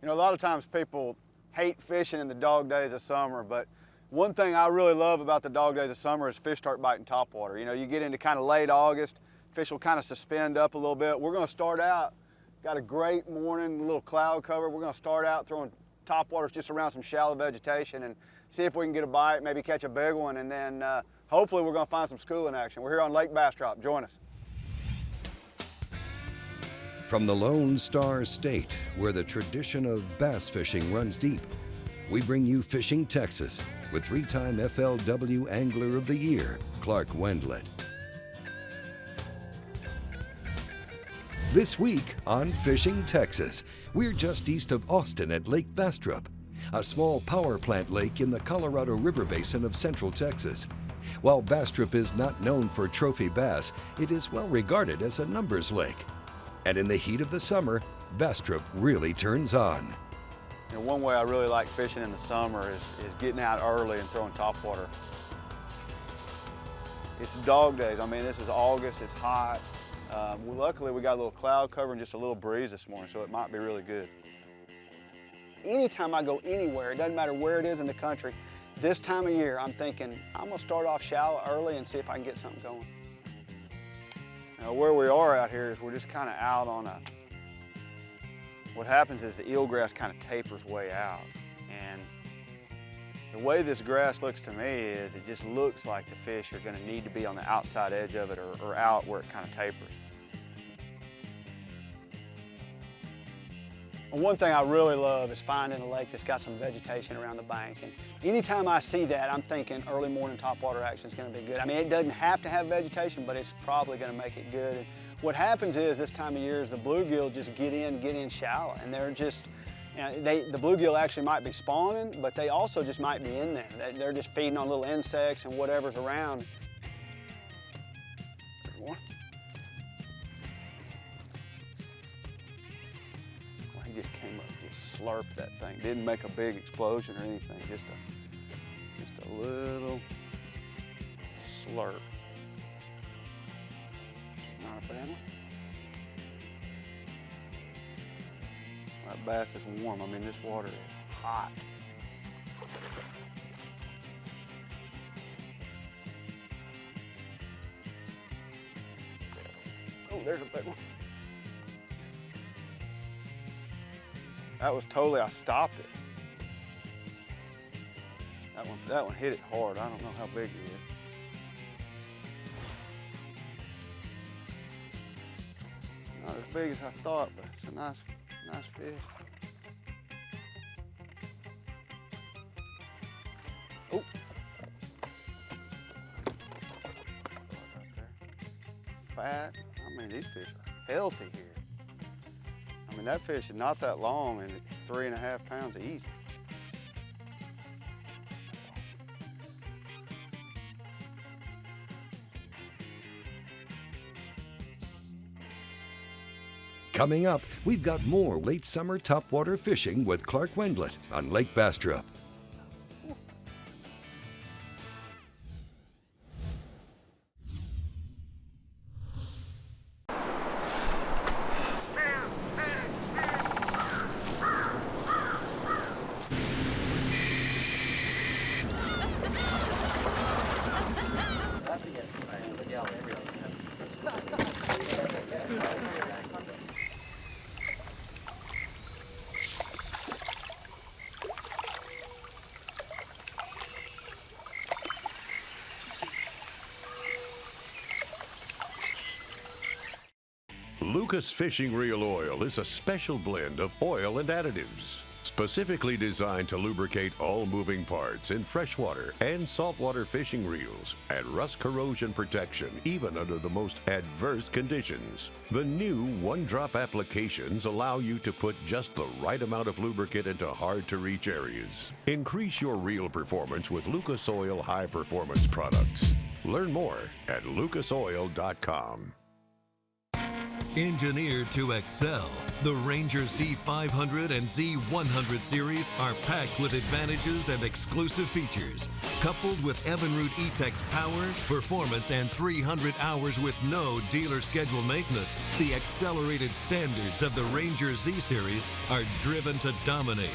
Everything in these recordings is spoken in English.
You know, a lot of times people hate fishing in the dog days of summer, but one thing I really love about the dog days of summer is fish start biting topwater. You know, you get into kind of late August, fish will kind of suspend up a little bit. We're going to start out, got a great morning, a little cloud cover. We're going to start out throwing topwaters just around some shallow vegetation and see if we can get a bite, maybe catch a big one, and then hopefully we're going to find some schooling action. We're here on Lake Bastrop. Join us. From the Lone Star State, where the tradition of bass fishing runs deep, we bring you Fishing Texas with three-time FLW Angler of the Year, Clark Wendlandt. This week on Fishing Texas, we're just east of Austin at Lake Bastrop, a small power plant lake in the Colorado River Basin of Central Texas. While Bastrop is not known for trophy bass, it is well regarded as a numbers lake. And in the heat of the summer, Bastrop really turns on. You know, one way I really like fishing in the summer is getting out early and throwing topwater. It's dog days. I mean, this is August, it's hot. Luckily, we got a little cloud cover and just a little breeze this morning, so it might be really good. Anytime I go anywhere, it doesn't matter where it is in the country, this time of year, I'm thinking, I'm gonna start off shallow early and see if I can get something going. Now, where we are out here is we're just kind of out on a, what happens is the eelgrass kind of tapers way out. And the way this grass looks to me is it just looks like the fish are going to need to be on the outside edge of it or out where it kind of tapers. And one thing I really love is finding a lake that's got some vegetation around the bank. And anytime I see that, I'm thinking early morning topwater action is going to be good. I mean, it doesn't have to have vegetation, but it's probably going to make it good. And what happens is this time of year is the bluegill just get in shallow, and they're just, you know, the bluegill actually might be spawning, but they also just might be in there. They're just feeding on little insects and whatever's around. There's one. Well, he just came up and just slurped that thing. Didn't make a big explosion or anything, just a little slurp. Not a bad one. That bass is warm. I mean, this water is hot. Oh, there's a big one. That was totally, I stopped it. That one hit it hard. I don't know how big it is. Not as big as I thought, but it's a nice fish. Oh. Fat. I mean, these fish are healthy here. I mean, that fish is not that long and 3.5 pounds easy. That's awesome. Coming up, we've got more late summer topwater fishing with Clark Wendlandt on Lake Bastrop. Lucas Fishing Reel Oil is a special blend of oil and additives, specifically designed to lubricate all moving parts in freshwater and saltwater fishing reels and rust corrosion protection even under the most adverse conditions. The new one-drop applications allow you to put just the right amount of lubricant into hard-to-reach areas. Increase your reel performance with Lucas Oil high-performance products. Learn more at lucasoil.com. Engineered to excel, the Ranger Z500 and Z100 series are packed with advantages and exclusive features. Coupled with Evinrude E-Tech's power, performance, and 300 hours with no dealer scheduled maintenance, the accelerated standards of the Ranger Z series are driven to dominate.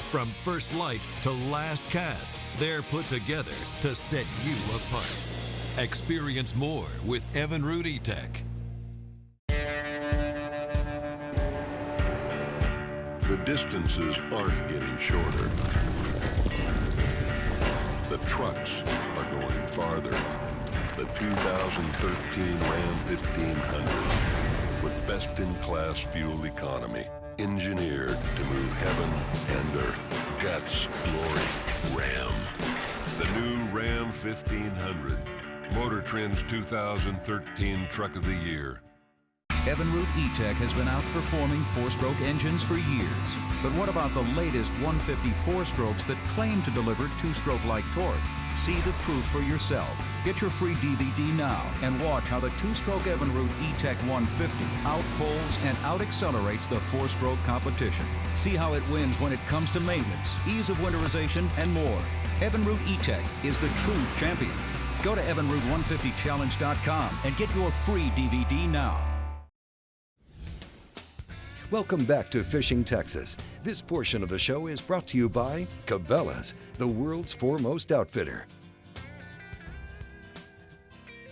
From first light to last cast, they're put together to set you apart. Experience more with Evinrude E-Tech. The distances aren't getting shorter. The trucks are going farther. The 2013 Ram 1500 with best-in-class fuel economy. Engineered to move heaven and earth. Guts, glory, Ram. The new Ram 1500. Motor Trend's 2013 Truck of the Year. Evinrude E-Tech has been outperforming four-stroke engines for years. But what about the latest 150 four-strokes that claim to deliver two-stroke-like torque? See the proof for yourself. Get your free DVD now and watch how the two-stroke Evinrude E-Tech 150 outpulls and out-accelerates the four-stroke competition. See how it wins when it comes to maintenance, ease of winterization, and more. Evinrude E-Tech is the true champion. Go to evinrude150challenge.com and get your free DVD now. Welcome back to Fishing Texas. This portion of the show is brought to you by Cabela's, the world's foremost outfitter.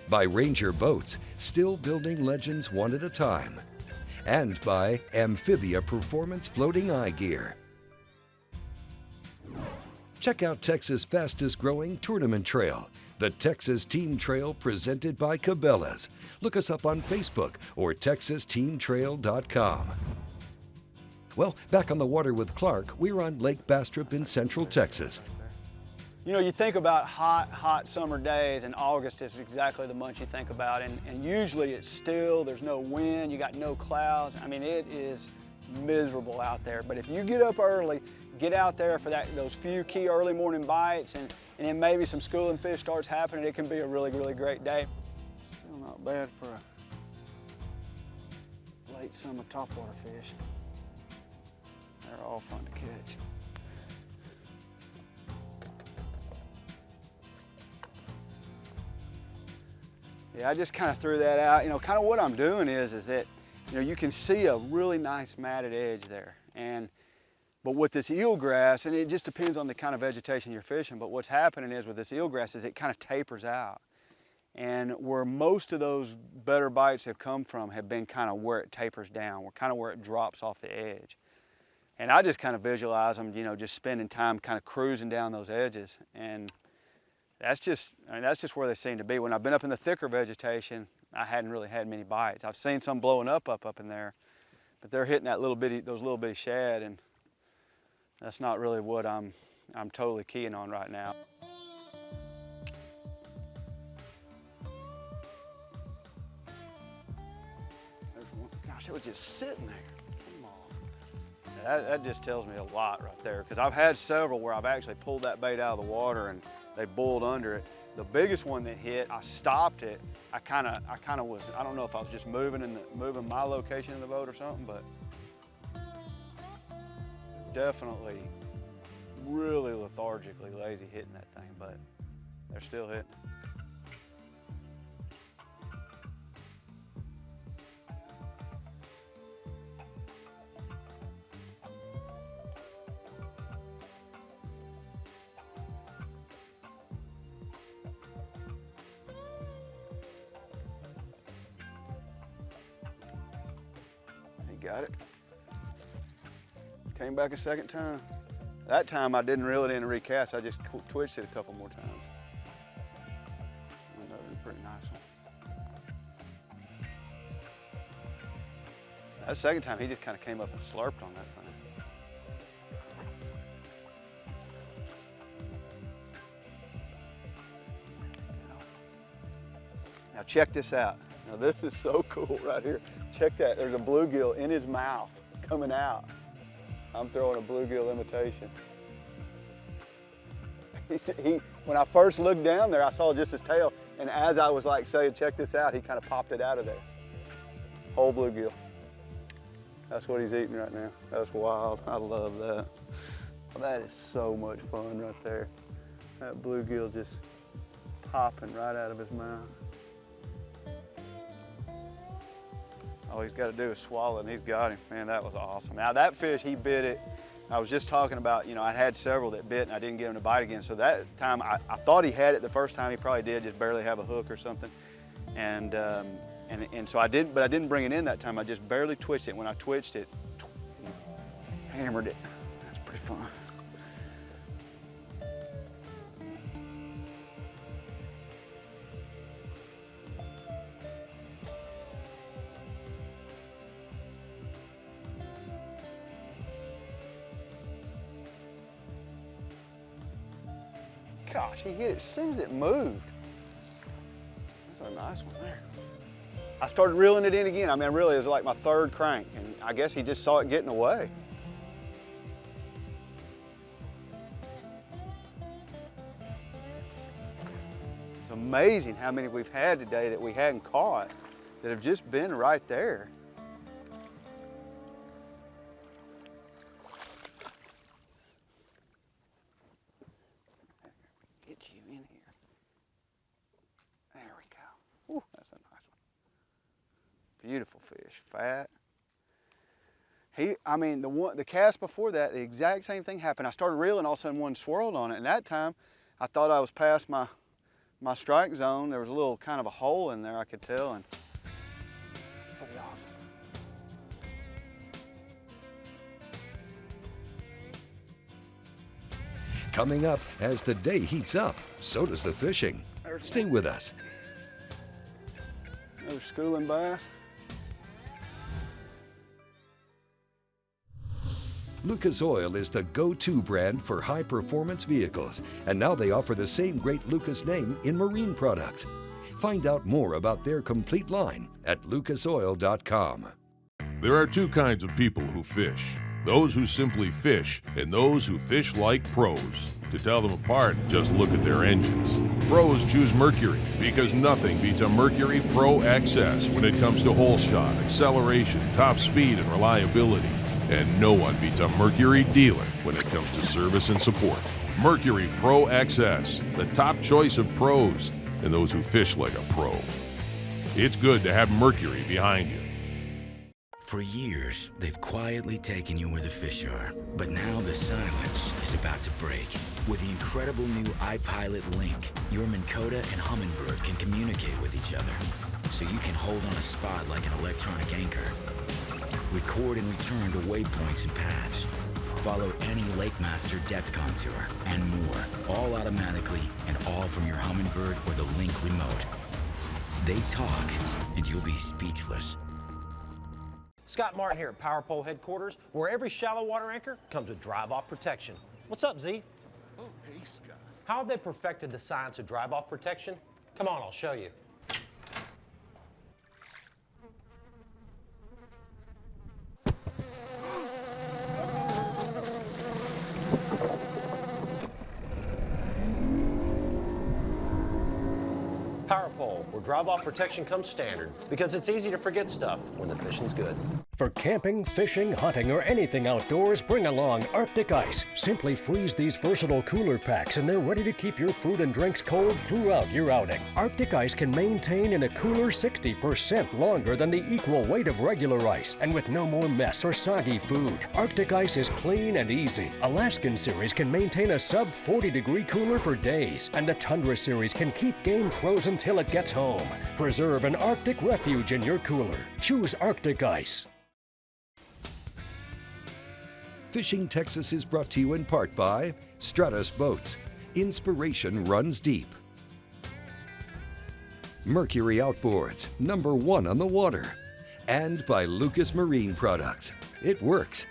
By Ranger Boats, still building legends one at a time. And by Amphibia Performance Floating Eye Gear. Check out Texas' fastest growing tournament trail, the Texas Team Trail presented by Cabela's. Look us up on Facebook or texasteamtrail.com. Well, back on the water with Clark, we're on Lake Bastrop in Central Texas. You know, you think about hot summer days, and August is exactly the month you think about, and usually it's still, there's no wind, you got no clouds. I mean, it is miserable out there. But if you get up early, get out there for those few key early morning bites, and then maybe some schooling fish starts happening, it can be a really, really great day. Still not bad for a late summer topwater fish. They're all fun to catch. Yeah, I just kind of threw that out. You know, kind of what I'm doing is that, you know, you can see a really nice matted edge there. But with this eelgrass, and it just depends on the kind of vegetation you're fishing, but what's happening is with this eelgrass is it kind of tapers out. And where most of those better bites have come from have been kind of where it tapers down, kind of where it drops off the edge. And I just kind of visualize them, you know, just spending time kind of cruising down those edges. And that's just where they seem to be. When I've been up in the thicker vegetation, I hadn't really had many bites. I've seen some blowing up in there, but they're hitting those little bitty shad, and that's not really what I'm totally keying on right now. There's one. Gosh, it was just sitting there. That just tells me a lot right there, because I've had several where I've actually pulled that bait out of the water and they bulled under it. The biggest one that hit, I stopped it. I kind of was, I don't know if I was just moving my location in the boat or something, but definitely really lethargically lazy hitting that thing, but they're still hitting. Got it. Came back a second time. That time I didn't reel it in and recast. I just twitched it a couple more times. That was a pretty nice one. That second time he just kind of came up and slurped on that thing. Now check this out. Now this is so cool right here. Check that, there's a bluegill in his mouth coming out. I'm throwing a bluegill imitation. When I first looked down there, I saw just his tail, and as I was like saying, check this out, he kind of popped it out of there. whole bluegill. That's what he's eating right now. That's wild. I love that. That is so much fun right there. That bluegill just popping right out of his mouth. All he's got to do is swallow and he's got him. Man, that was awesome. Now that fish, he bit it. I was just talking about, you know, I'd had several that bit and I didn't get him to bite again. So that time, I thought he had it the first time. He probably did, just barely have a hook or something. And so I didn't, but I didn't bring it in that time. I just barely twitched it. When I twitched it, hammered it. That's pretty fun. Gosh, he hit it as soon as it moved. That's a nice one there. I started reeling it in again. I mean, really, it was like my third crank, and I guess he just saw it getting away. It's amazing how many we've had today that we hadn't caught that have just been right there. Ooh, that's a nice one. Beautiful fish, fat. I mean, the cast before that, the exact same thing happened. I started reeling, all of a sudden one swirled on it, and that time I thought I was past my strike zone. There was a little kind of a hole in there, I could tell, and pretty awesome. Coming up, as the day heats up, so does the fishing. Stay with us. Another schooling bass. Lucas Oil is the go-to brand for high-performance vehicles, and now they offer the same great Lucas name in marine products. Find out more about their complete line at lucasoil.com. There are two kinds of people who fish. Those who simply fish and those who fish like pros. To tell them apart, just look at their engines. Pros choose Mercury because nothing beats a Mercury Pro XS when it comes to hole shot, acceleration, top speed, and reliability. And no one beats a Mercury dealer when it comes to service and support. Mercury Pro XS, the top choice of pros and those who fish like a pro. It's good to have Mercury behind you. For years, they've quietly taken you where the fish are. But now the silence is about to break. With the incredible new iPilot Link, your Minn Kota and Humminbird can communicate with each other. So you can hold on a spot like an electronic anchor. Record and return to waypoints and paths. Follow any Lake Master depth contour and more. All automatically and all from your Humminbird or the Link remote. They talk and you'll be speechless. Scott Martin here at Power Pole Headquarters, where every shallow water anchor comes with drive-off protection. What's up, Z? Oh, hey, Scott. How have they perfected the science of drive-off protection? Come on, I'll show you. Power Pole, where drive-off protection comes standard, because it's easy to forget stuff when the fishing's good. For camping, fishing, hunting, or anything outdoors, bring along Arctic Ice. Simply freeze these versatile cooler packs and they're ready to keep your food and drinks cold throughout your outing. Arctic Ice can maintain in a cooler 60% longer than the equal weight of regular ice, and with no more mess or soggy food. Arctic Ice is clean and easy. Alaskan Series can maintain a sub 40-degree cooler for days, and the Tundra Series can keep game frozen till it gets home. Preserve an Arctic refuge in your cooler. Choose Arctic Ice. Fishing Texas is brought to you in part by Stratus Boats. Inspiration runs deep. Mercury Outboards, #1 on the water. And by Lucas Marine Products. It works.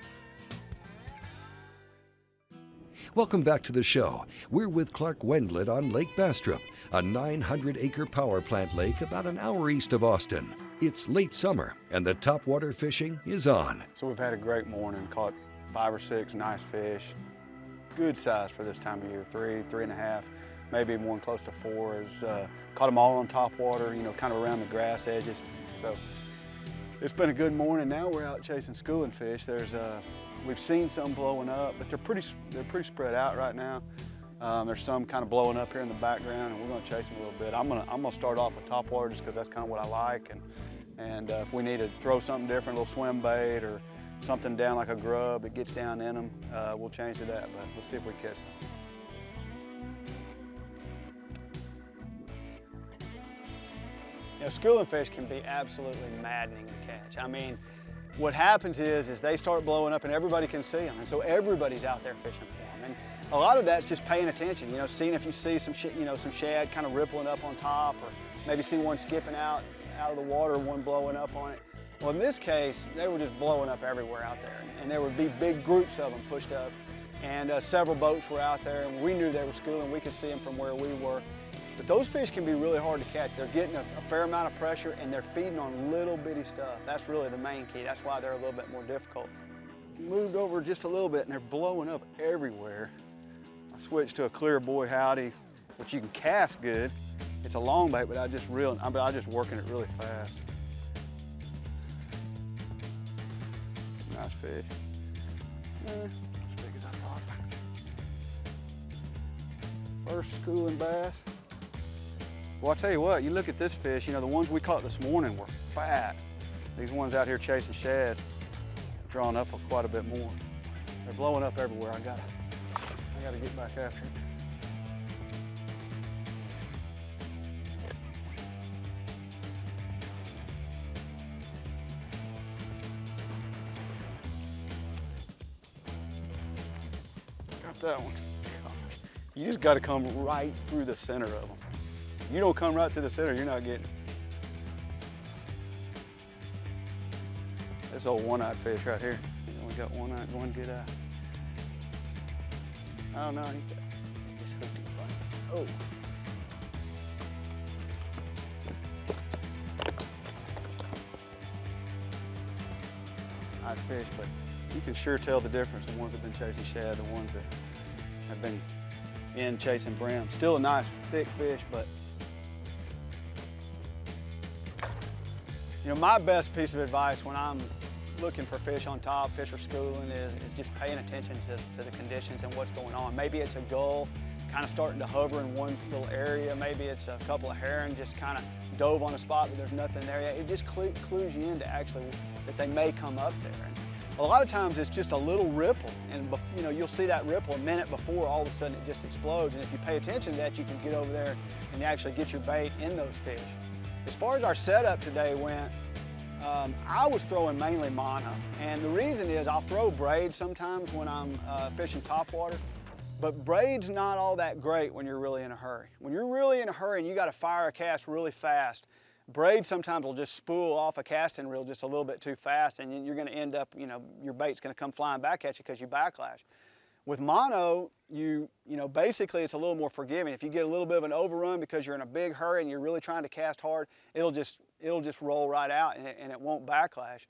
Welcome back to the show. We're with Clark Wendlandt on Lake Bastrop, a 900-acre power plant lake about an hour east of Austin. It's late summer, and the topwater fishing is on. So we've had a great morning, caught 5 or 6 nice fish. Good size for this time of year, 3, 3.5, maybe one close to 4. Caught them all on topwater, you know, kind of around the grass edges. So It's been a good morning. Now we're out chasing schooling fish. We've seen some blowing up, but they're pretty spread out right now. There's some kind of blowing up here in the background, and we're going to chase them a little bit. I'm gonna start off with topwater just because that's kind of what I like, and if we need to throw something different, a little swim bait or something down like a grub that gets down in them, we'll change to that. But let's see if we catch some. You know, schooling fish can be absolutely maddening to catch. I mean, what happens is they start blowing up and everybody can see them, and so everybody's out there fishing for them. And a lot of that's just paying attention, you know, seeing if you see some shad kind of rippling up on top, or maybe see one skipping out of the water, one blowing up on it. Well, in this case, they were just blowing up everywhere out there, and there would be big groups of them pushed up, and several boats were out there, and we knew they were schooling. We could see them from where we were. But those fish can be really hard to catch. They're getting a fair amount of pressure, and they're feeding on little bitty stuff. That's really the main key. That's why they're a little bit more difficult. Moved over just a little bit, and they're blowing up everywhere. I switched to a clear boy howdy, which you can cast good. It's a long bait, but I just working it really fast. Nice fish. As big as I thought. First schooling bass. Well, I'll tell you what, you look at this fish, you know, the ones we caught this morning were fat. These ones out here chasing shad, drawing up quite a bit more. They're blowing up everywhere. I gotta get back after it. Got that one. Gosh. You just gotta come right through the center of them. You don't come right to the center, you're not getting it. This old one-eyed fish right here. He only got one eye, one good eye. Oh no, he just hooked it. Oh. Nice fish, but you can sure tell the difference. The ones that have been chasing shad, the ones that have been in chasing brim. Still a nice thick fish, but you know, my best piece of advice when I'm looking for fish on top, fish are schooling, is just paying attention to the conditions and what's going on. Maybe it's a gull kind of starting to hover in one little area. Maybe it's a couple of herring just kind of dove on a spot, but there's nothing there yet. It just clues you into actually that they may come up there. And a lot of times it's just a little ripple, and you know, you'll see that ripple a minute before all of a sudden it just explodes. And if you pay attention to that, you can get over there and actually get your bait in those fish. As far as our setup today went, I was throwing mainly mono, and the reason is I'll throw braid sometimes when I'm fishing topwater, but braid's not all that great when you're really in a hurry. When you're really in a hurry and you got to fire a cast really fast, braid sometimes will just spool off a casting reel just a little bit too fast, and you're going to end up, you know, your bait's going to come flying back at you because you backlash. With mono, you know, basically it's a little more forgiving. If you get a little bit of an overrun because you're in a big hurry and you're really trying to cast hard, it'll just roll right out and it won't backlash.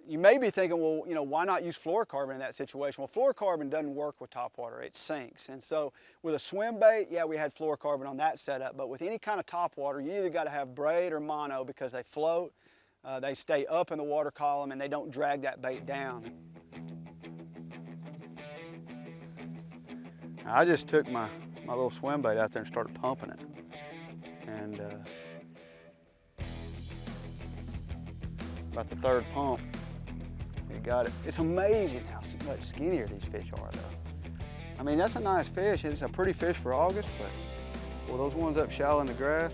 You may be thinking, well, you know, why not use fluorocarbon in that situation? Well, fluorocarbon doesn't work with topwater, it sinks. And so with a swim bait, yeah, we had fluorocarbon on that setup, but with any kind of topwater, you either got to have braid or mono because they float, they stay up in the water column, and they don't drag that bait down. I just took my little swim bait out there and started pumping it. And about the third pump, it got it. It's amazing how much skinnier these fish are, though. I mean, that's a nice fish. It's a pretty fish for August, but well, those ones up shallow in the grass,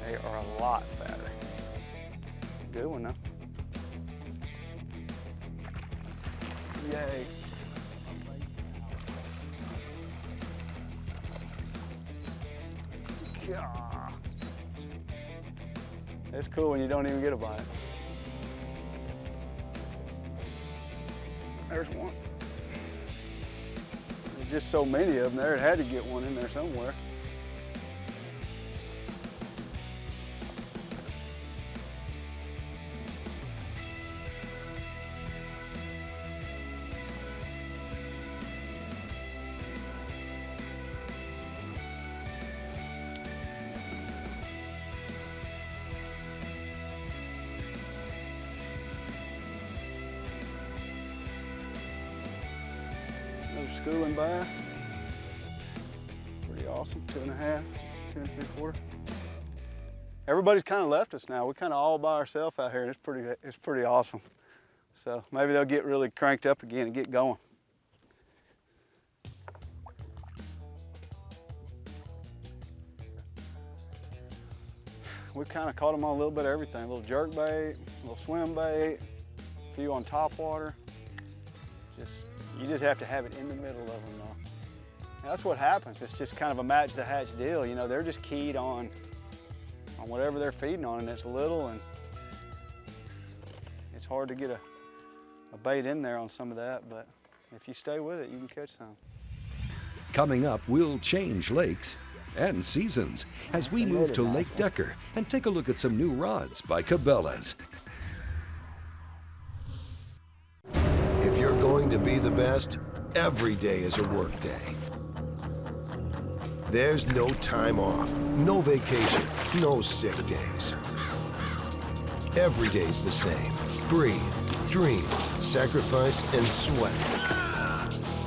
they are a lot fatter. Good one, though. Yay. God. It's cool when you don't even get a bite. There's one. There's just so many of them there, it had to get one in there somewhere. Another schooling bass. Pretty awesome, 2.5, 2 3/4. Everybody's kind of left us now. We're kind of all by ourselves out here, and it's pretty awesome. So maybe they'll get really cranked up again and get going. We've kind of caught them on a little bit of everything. A little jerk bait, a little swim bait, a few on top water. You just have to have it in the middle of them though. That's what happens. It's just kind of a match the hatch deal. You know, they're just keyed on whatever they're feeding on, and it's little, and it's hard to get a bait in there on some of that, but if you stay with it, you can catch some. Coming up, we'll change lakes and seasons as we move to Lake Decker and take a look at some new rods by Cabela's. If you're going to be the best, every day is a work day. There's no time off, no vacation, no sick days. Every day's the same. Breathe, dream, sacrifice, and sweat.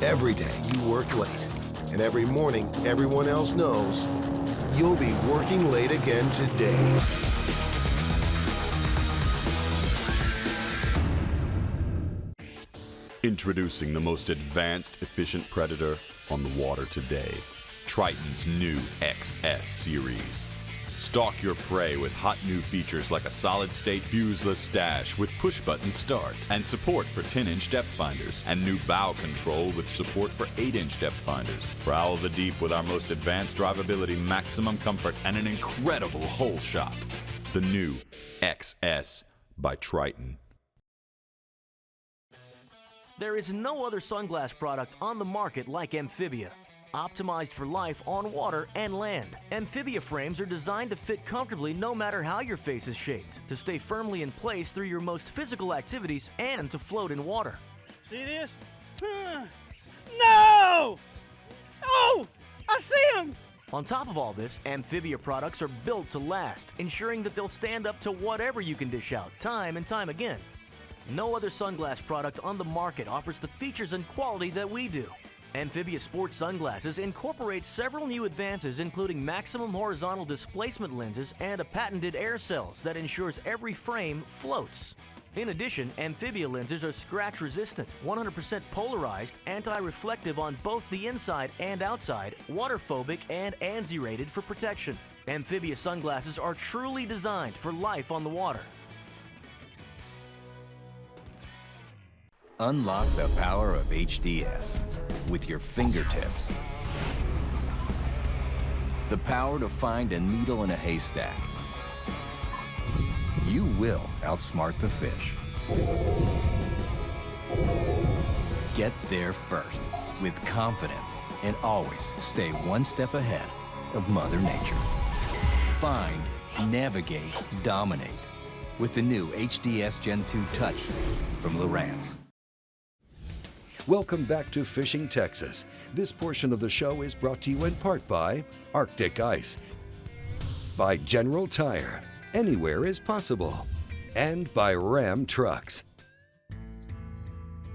Every day you work late, and every morning everyone else knows you'll be working late again today. Introducing the most advanced, efficient predator on the water today. Triton's new XS series. Stalk your prey with hot new features like a solid-state fuseless stash with push-button start and support for 10-inch depth finders, and new bow control with support for 8-inch depth finders. Prowl the deep with our most advanced drivability, maximum comfort, and an incredible hole shot. The new XS by Triton. There is no other sunglass product on the market like Amphibia. Optimized for life on water and land. Amphibia frames are designed to fit comfortably no matter how your face is shaped, to stay firmly in place through your most physical activities, and to float in water. See this? No! Oh! I see him! On top of all this, Amphibia products are built to last, ensuring that they'll stand up to whatever you can dish out, time and time again. No other sunglass product on the market offers the features and quality that we do. Amphibia sports sunglasses incorporate several new advances, including maximum horizontal displacement lenses and a patented air cells that ensures every frame floats. In addition, Amphibia lenses are scratch resistant, 100% polarized, anti-reflective on both the inside and outside, waterphobic, and ANSI rated for protection. Amphibia sunglasses are truly designed for life on the water. Unlock the power of HDS with your fingertips. The power to find a needle in a haystack. You will outsmart the fish. Get there first with confidence and always stay one step ahead of Mother Nature. Find, navigate, dominate with the new HDS Gen 2 Touch from Lowrance. Welcome back to Fishing Texas. This portion of the show is brought to you in part by Arctic Ice, by General Tire, anywhere is possible, and by Ram Trucks.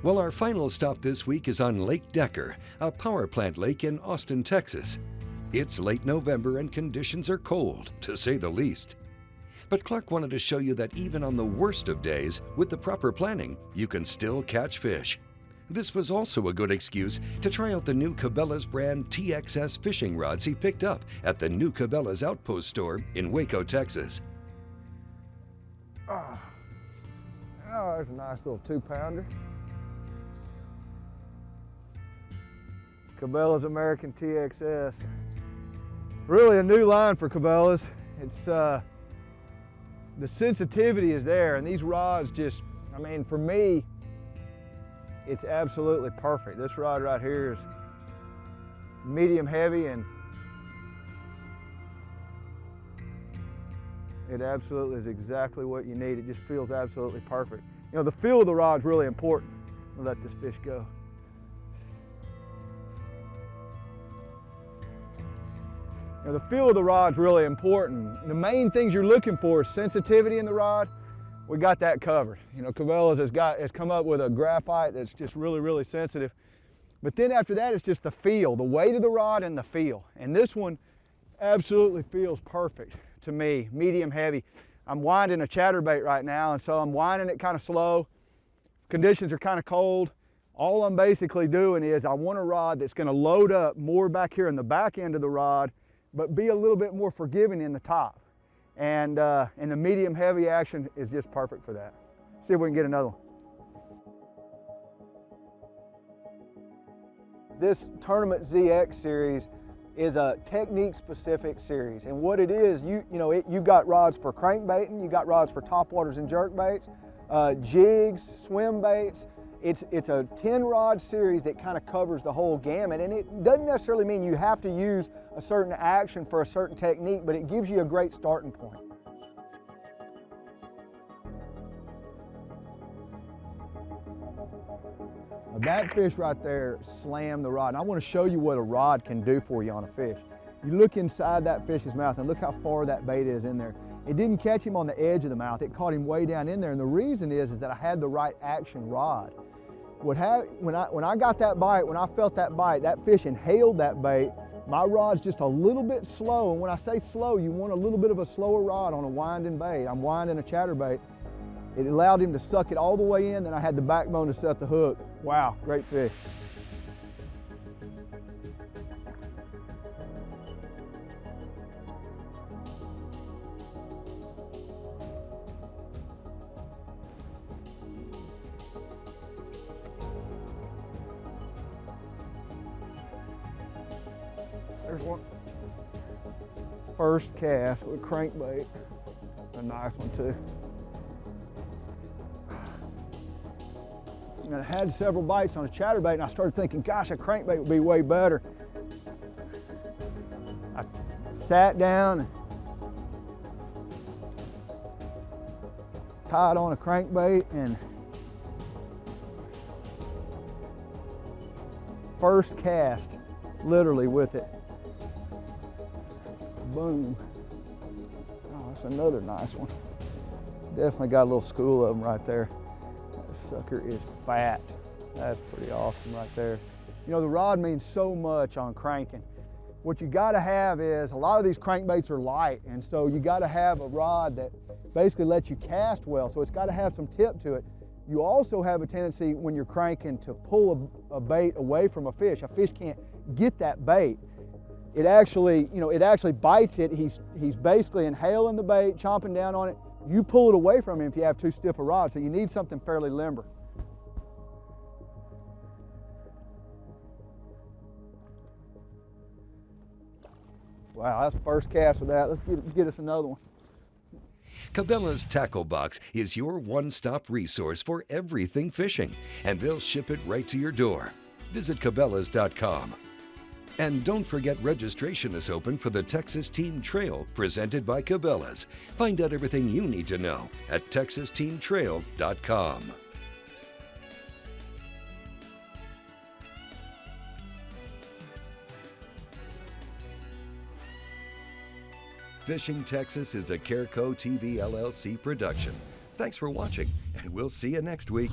Well, our final stop this week is on Lake Decker, a power plant lake in Austin, Texas. It's late November and conditions are cold, to say the least. But Clark wanted to show you that even on the worst of days, with the proper planning, you can still catch fish. This was also a good excuse to try out the new Cabela's brand TXS fishing rods he picked up at the new Cabela's Outpost store in Waco, Texas. Oh, there's a nice little 2-pounder. Cabela's American TXS. Really a new line for Cabela's. It's the sensitivity is there, and these rods just, I mean, for me, it's absolutely perfect. This rod right here is medium heavy, and it absolutely is exactly what you need. It just feels absolutely perfect. You know, the feel of the rod is really important. We'll let this fish go. You know, the feel of the rod's really important. The main things you're looking for is sensitivity in the rod. We got that covered. You know, Cabela's has come up with a graphite that's just really, really sensitive. But then after that, it's just the feel, the weight of the rod and the feel. And this one absolutely feels perfect to me, medium heavy. I'm winding a chatterbait right now, and so I'm winding it kind of slow. Conditions are kind of cold. All I'm basically doing is I want a rod that's going to load up more back here in the back end of the rod, but be a little bit more forgiving in the top. And the medium heavy action is just perfect for that. See if we can get another one. This Tournament ZX series is a technique specific series, and what it is, you got rods for crankbaiting, you got rods for topwaters and jerkbaits, jigs, swim baits. It's a 10 rod series that kind of covers the whole gamut, and it doesn't necessarily mean you have to use a certain action for a certain technique, but it gives you a great starting point. Now that fish right there slammed the rod, and I want to show you what a rod can do for you on a fish. You look inside that fish's mouth and look how far that bait is in there. It didn't catch him on the edge of the mouth, it caught him way down in there, and the reason is that I had the right action rod. When I got that bite, when I felt that bite, that fish inhaled that bait. My rod's just a little bit slow, and when I say slow, you want a little bit of a slower rod on a winding bait. I'm winding a chatterbait. It allowed him to suck it all the way in, then I had the backbone to set the hook. Wow, great fish. There's one. First cast with a crankbait. A nice one too. And I had several bites on a chatterbait, and I started thinking, gosh, a crankbait would be way better. I sat down and tied on a crankbait, and first cast, literally with it. Boom. Oh, that's another nice one. Definitely got a little school of them right there. Sucker is fat. That's pretty awesome right there. You know, the rod means so much on cranking. What you gotta have is, a lot of these crankbaits are light, and so you gotta have a rod that basically lets you cast well, so it's gotta have some tip to it. You also have a tendency when you're cranking to pull a bait away from a fish. A fish can't get that bait. It actually bites it. He's basically inhaling the bait, chomping down on it. You pull it away from him if you have too stiff a rod, so you need something fairly limber. Wow, that's the first cast with that. Let's get us another one. Cabela's Tackle Box is your one-stop resource for everything fishing, and they'll ship it right to your door. Visit Cabela's.com. And don't forget, registration is open for the Texas Team Trail presented by Cabela's. Find out everything you need to know at TexasTeamTrail.com. Fishing Texas is a Careco TV LLC production. Thanks for watching, and we'll see you next week.